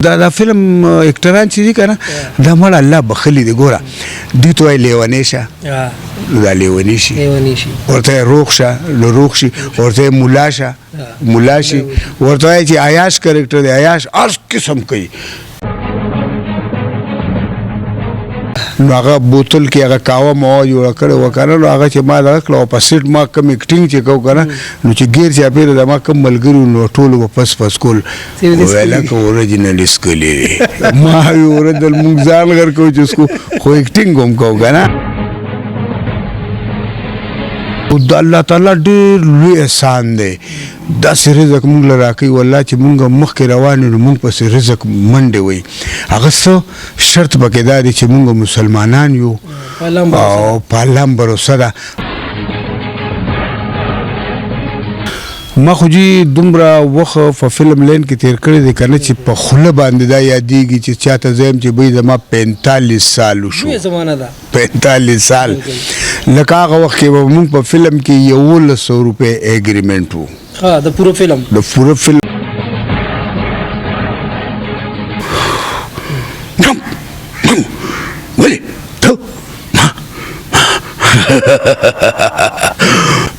دا فلم اکټران چې دي که نه دا مړه الله بخلي دي. ګوره دوی ته وایي لیونی شه دا لیونی شي، ورته روغ شه نو روغ شي، ورته ملا شه ملا شي، ورته وایي چې عیاش کرکټر دی عیاش هر قسم کوي. نو هغه بوتل کې هغه کاوه موا جوړه کړې وه که نه، نو هغه چې ما دغه کړه او په سیټ ما کوم اکټینګ چې کوو که نه، نو چې ګیر چاپېره د ما کوم ملګري نو ټولو به پس پس کول ویل لکه اورجینل اسکلي دی. ما اورېدل مونږ ځان غر کوو چې اسکو خو اکټینګ هم کوو که نه. د الله تعالی ډېر لوی احسان دی، داسې رزق مونږ له راکوي والله چې مونږ مخکې روان یو نو مونږ پسې رزق منډې وي. هغه څه شرط پکې دا دی چې مونږ مسلمانان یو او په الله هم بروسه ده. ما خو جي دومره وخت په فلم لین کې تیر کړی دی که نه چې په خوله باندې دا یادېږي چې چاته زه یم چې بی زما 45 سال وشو. 45 سال لکه هغه وخت کې به مونږ په فلم کې 1100 روپۍ اګریمنټ و د پوره فلم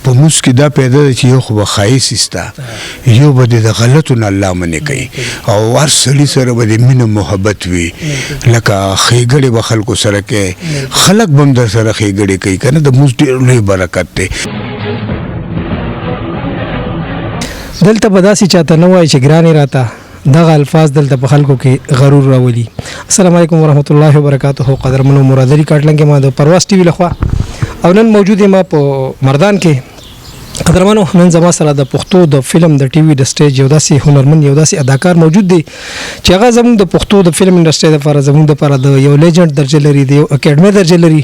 په موږ کې دا پیدا ده چې یو خو به ښایست ستا، یو به د غلطو نه الله منې کوي او هر سړي سره به د مینه محبت وي. لکه ښېګړې به خلکو سره کوي، خلک به هم در سره ښېګړې کوي که نه. د موږ ډېر لوی برکت دی. دلته به داسې چاته نه وایي چې ګرانې راته دغه الفاظ دلته په خلکو کې غرور راولي. السلام علیکم ورحمت الله وبرکاته. قدرمنو مرادري کاټلنګ ما د پرواز ټي وي لخوا او نن موجود یم په مردان کې. قدرمنو نن زما سره د پښتو د فلم د ټي وي د سټیج یو داسې هنرمند یو داسې اداکار موجود دی چې هغه زموږ د پښتو د فلم انډسټري لپاره زموږ لپاره د یو لیجنډ درجه لري، د یو اکیډمي درجه لري.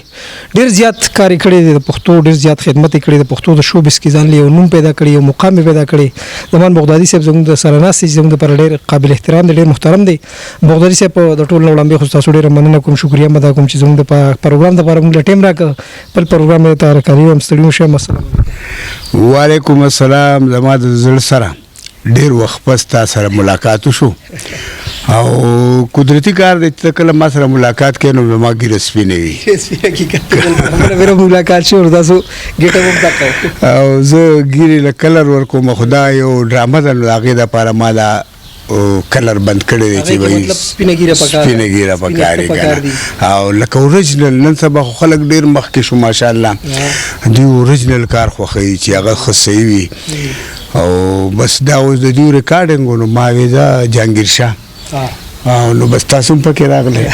ډېر زیات کار یې کړی دی د پښتو، ډېر زیات خدمت یې کړی د پښتو د شوبز کې ځان له یو نوم پیدا کړی، یو مقام پیدا کړی. زمان بغدادي صاحب زموږ د سره ناست چې زموږ لپاره ډېر قابل احترام دی، ډېر محترم دی. بغدادي صاحب د ټول نه وړاندې خو تاسو ډېره مننه کوم، شکریا ادا کوم چې زموږ د پروګرام لپاره موږ له ټیم راکړه. بل پروګرام ته راکړی هم ستړي نشم. السلام وعلیکم السلام. زما د زړه سره ډېر وخت پس تا سره ملاقات وشو او قدرتي کار دی چې کله ما سره ملاقات کوې نو ما ګیره سپینه وي ملاقات شو تاسو ګیټه هم تکو او زه ګیرې له کلر ورکوم. خدا یو ډرامه ده نو د هغې دپاره ما دا کلر بند کړی دی چې وایي سپینه ګیره پکار یې که نه. او لکه اوریجنل نن سبا خو خلک ډېر مخکې شو ماشاءالله، دوی اوریجنل کار خوښوي چې هغه ښه صحیح وي. او بس دا اوس د دوی ریکارډینګ و نو ما وې دا جهانګیر شاه او نو بس تاسو هم پکې راغلی.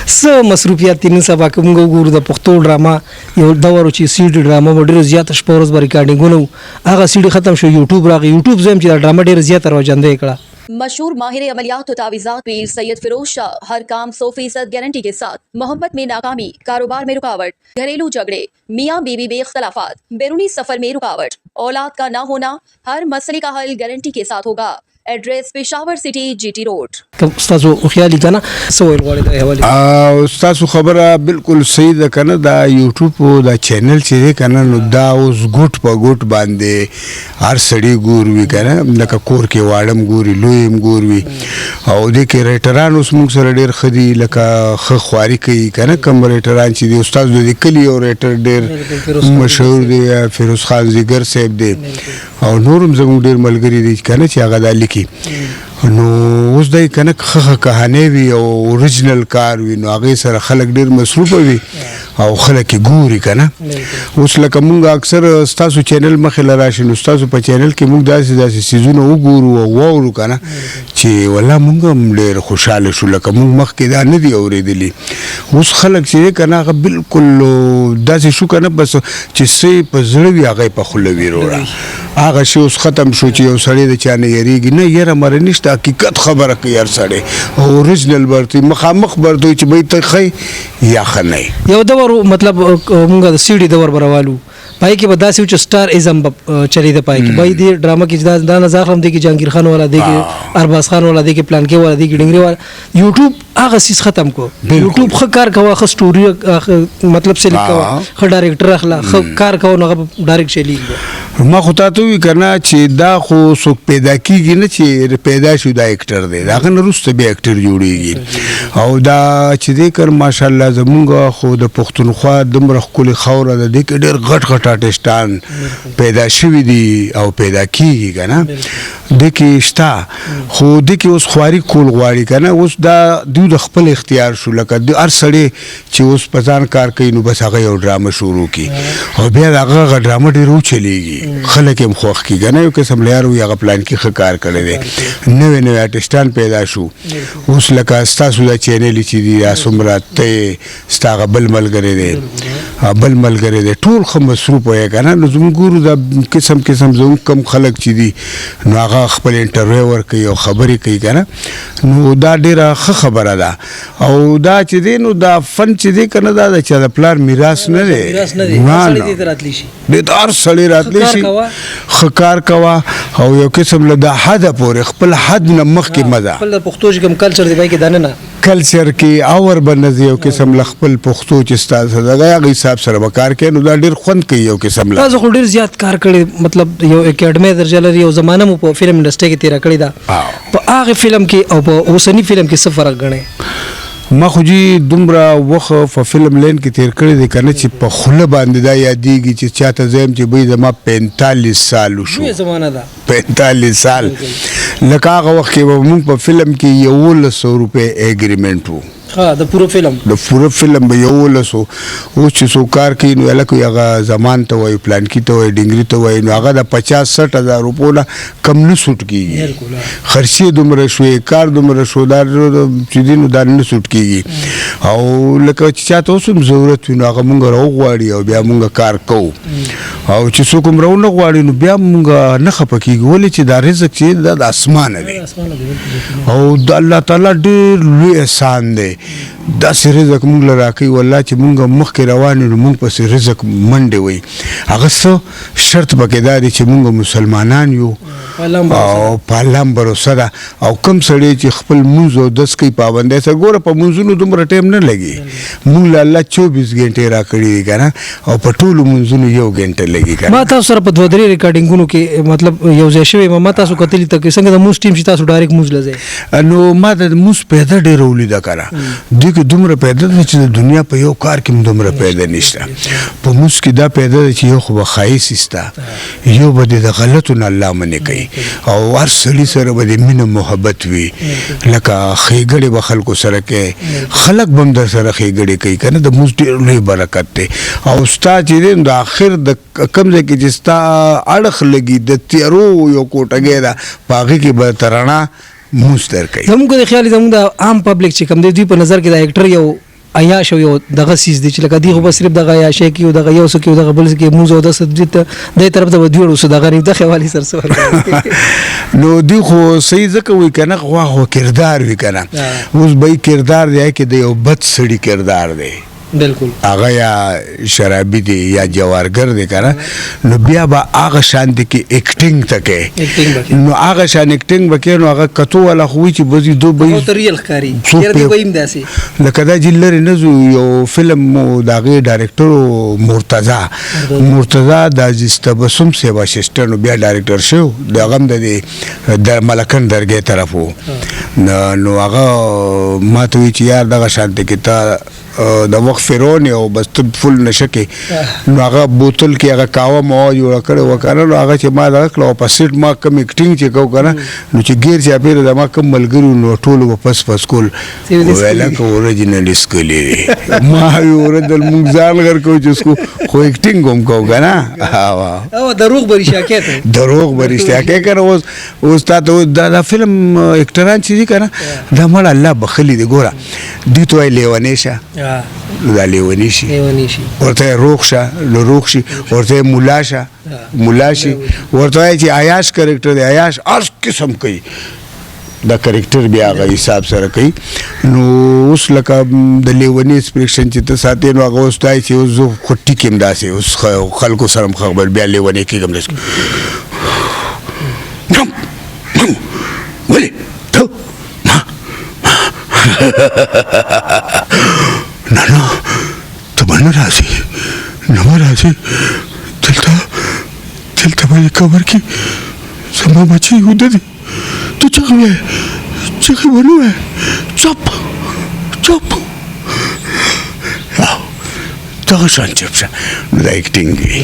څه مصروفیات دي نن سبا که موږ وګورو د پښتو ډراما یو دور چې سي ډي ډراما به ډېره زیاته شپه ورځ به ریکارډینګونه و، هغه سي ډي ختم شو، یوټیوب راغی. یوټیوب زه یم چې دا ډراما ډېره زیاته رواجندۍ کړه. मशहूर माहिर अमलियात और तावीज़ात पीर सैयद फिरोज शाह हर काम 100% गारंटी के साथ। मोहब्बत में नाकामी, कारोबार में रुकावट, घरेलू झगड़े, मियाँ बीवी में इख्तलाफात, बैरूनी सफर में रुकावट, औलाद का ना होना, हर मसले का हल गारंटी के साथ होगा। एड्रेस पेशावर सिटी GT रोड. تاسو خیالي کنه سو ویل غواړي د حواله او تاسو خبره بالکل صحیح ده کنه. دا یوټیوب دا چینل چې دی کنه نو دا اوس ګوټ په ګوټ باندې هر سړی ګور وي کنه، لکه کور کې واړم ګوري لوی هم ګور وي او دې کې ریټران اوس موږ سره ډېر ښه دي، لکه ښه خواري کوي کنه. کوم ریټران چې دی استاد د کلي یو ریټر ډېر مشهور دی فیروز خان زیګر صاحب دی او نور هم زموږ ډېر ملګري دي کنه چې هغه دا لیکي. نو اوس دی کنه ښه کهانې وي او اوریجنل کار وي نو هغې سره خلک ډېر مصروفه وي او خلک یې ګوري که نه. اوس لکه مونږ اکثر ستاسو چینل مخې له راشي نو ستاسو په چینل کې مونږ داسې څیزونه وګورو او واورو که نه چې والله مونږ هم ډېر خوشحاله شو، لکه مونږ مخکې دا نه دي اورېدلي. اوس خلک چې دی که نه هغه بالکل داسې شو که نه بس چې څه په زړه وي هغه یې په خوله وي وروره. هغه شی اوس ختم شو چې یو سړی د چا نه یېرېږي نه، یره مره نشته، حقیقت خبره کوي هر سړی او اوریجنل برته مخامخ برته چې به ته ښه یا ښه نه یو دور مطلب مونږ د سی ډي دور براوالو پای کې به داسې چې سټار ازم چلی د پای کې بای دی ډراما کې دا نظر هم دی کې جهانگیر خان والا دی کې ارباز خان والا دی کې پلان کې والا دی کې ډنګري والا. یوټیوب هغه سیس ختم کو، یوټیوب ښه کار کوه، ښه سټوري مطلب سلیکټ کوه، ښه ډایرکټر اخلا، ښه کار کوه نو هغه ډایرکټ چلی ما خو ته وی کنه چې دا خو څوک پیدا کیږي نه چې پیدا شو دا اکټر دی دا غن روسته به اکټر جوړیږي او دا چې دې کر ماشاءالله زمونږ خو د پښتونخوا دمر خپل خوره د دې ډېر غټ غټ آرټستان پیدا شوی دي او پیدا کیږي کنه د کې شتا خو د کې اوس خواري کول غواړي کنه اوس دا دوی د خپل اختیار شو لکه د هر سړی چې اوس پزان کار کوي نو بس هغه یو ډرامه شروع کی او بیا هغه ډرامه ډیرو چلیږي خلک هم خوښ کیږي نه یو قسم لیار وي هغه پلان کې خکار کړی دی نوې نوې آرټستان پیدا شو اوس لکه ستاسو د چینل چې دی اسمره ته ستاغه بل ملګری دی بل ملګری دی ټول خو مصروف وي کنه نو زموږ ګورو د قسم قسم زموږ کم خلک چې دی نو هغه خپل انټرویو ورکوي او خبرې کوي کنه نو دا ډیره ښه خبره ده او دا چې دی نو دا فن چې دی کنه دا د چا د پلار میراث نه دی د هر سړی راتلی شي خکار کوا او یو قسم له د حد پورې خپل حد نه مخکې مزه خپل پښتو چې کوم کلچر دی پای کې دانه نه کلچر کې اور بنځي یو قسم له خپل پښتو چې ستاسو دغه حساب سره وکړ کې نو دا ډیر خوند کوي یو قسم له تاسو خو ډیر زیات کار کړی مطلب یو اکیډمي درجه لري یو زمانه مو په فلم انډستری کې تیر کړی دا په هغه فلم کې او په اوسنی فلم کې څه فرق غنئ ما خو جی دومره وخت په فلم لین کې تیر کړی دی کنه چې په خوله باندې دا یادېږي چې چاته زم چې به زما 45 سال وشو زمانه ده 45 سال لکه هغه وخت کې موږ په فلم کې 100 روپے اګریمنت وو د پورو فلم به یو لسو او چې سو کار کوي نو الکو هغه زمان ته وای پلان کی ته وای ډنګری ته وای نو هغه د 50-60 هزار روپو نه کم نه سوټ کیږي خرچي دومره شوې کار دومره شو دا چې دینو دا نه سوټ کیږي او لکه چې چاته اوسم ضرورت وي نو هغه مونږ راو غواړي او بیا مونږ کار کوو او چې څوک هم راو نه غواړي نو بیا مونږ نه خپه کیږو ولې چې دا رزق چې د اسمانه دی او د الله تعالی ډېر لوی احسان دی دا سي رزق مونږ له راکوي والله چې مونږ مخکې روان یو مونږ پسې رزق منډې وي هغه څه شرط پکې دا دی چې مونږ مسلمانان یو او په الله باور ده او کم سړی چې خپل مونږ او دس کوي پابندۍ سره ګوره په مونږونو دومره ټایم نه لګي مونږ له الله 24 غنټې راکړي دي کنه او په ټولو مونږونو 1 غنټه لګي کنه ما تاسو سره په دوه درې ریکارډینګونو کې مطلب یو ځای شوی ما تاسو کتلی ته څنګه د موس ټیم چې تاسو ډایرکټ موس لځي نو ما د موس پیدا ډېر ولید کنه دغه دومره پیدا چې د دنیا په یو کار کې دومره پیدا نشته په موس کې دا پیدا چې یو خو خایس استا یو بده د غلطو نه الله منې کوي او هر سړي سره به د مینه محبت وي لکه خېګړې به خلکو سره کې خلک بم در سره خېګړې کوي کنه د موس ډېر لوی برکت دی او ستا چې د اخر د کم ځای کې چې ستا اړخ لګي د تیارو یو کوټګې ده په هغې کې به ترڼه موس در کوي زموږ د خیال زموږ د عام پبلک چې کوم دی دوی په نظر کې د اکټر یو عیاش او یو دغه سیس دی چې لکه دی خو بس صرف دغه عیاشۍ کې او دغه یو څه کې او دغه بل څه کې موز او د سبجیکټ د طرف ته ودیړو څه دغه نه د خیالي سر سره نو دی خو صحیح ځکه وي کنه خو کردار وي کنه اوس به کردار دی کې د یو بد سړي کردار دی بالکل هغه یا شرابي دی یا جوارګر دی کنه نو بیا به هغه شان دي کې اکټینګ تکې نو هغه شان اکټینګ وکړي نو هغه کتو ولا خو چې بزي دو به او ریل ښکاری چیرې دی ویم داسي لکه دا جلری نزو یو فلم داغه ډایرکټر مرتضی د عزیز تبسم سیوا شستنو بیا ډایرکټر شو دغه د ملکن درګه طرفو نو هغه ماته چې یار دغه شان کې تا د وخت فرعون او بس فل نشکه نو هغه بوتل کې هغه کاوه مو جوړ کړو وکړه نو هغه چې ما دا کړو په سیټ ما کم اکټینګ چې کو کنه نو چې غیر چې اپیر د ما کم ملګرو نو ټول په پس کول ویلا کو اوریجنل اسکلی ما یو ردل مونږ ځان غر کو چې اسکو خو اکټینګ هم کو کنه او دروغ برشتیا کې کنه اوس تاسو دا فلم اکټران چې کنه دا مړ الله بخلی دی ګوره دی تو لیونی شه دا لیونی شي ورته روغ شه نو روغ شي ورته مولا شه مولا شي ورته چې عیاش کریکټر دی عیاش هر قسم کوي دا کریکټر بیا هغه حساب سره کوي نو اوس لکه د لیونی ایکسپریشن چې ته ساتې نو هغه اوس دای چې اوس زه خو ټیک یم داسې اوس خلکو سره هم خبر بیا لیونی کېږم داسې ولې ته نه ته به نه راځې دلته دلته به یې قبر کې زما بچی وده دی ته چغې وایې چغې ونه وایې چپ دغه شان چپ شه نو دا اکټینګ وي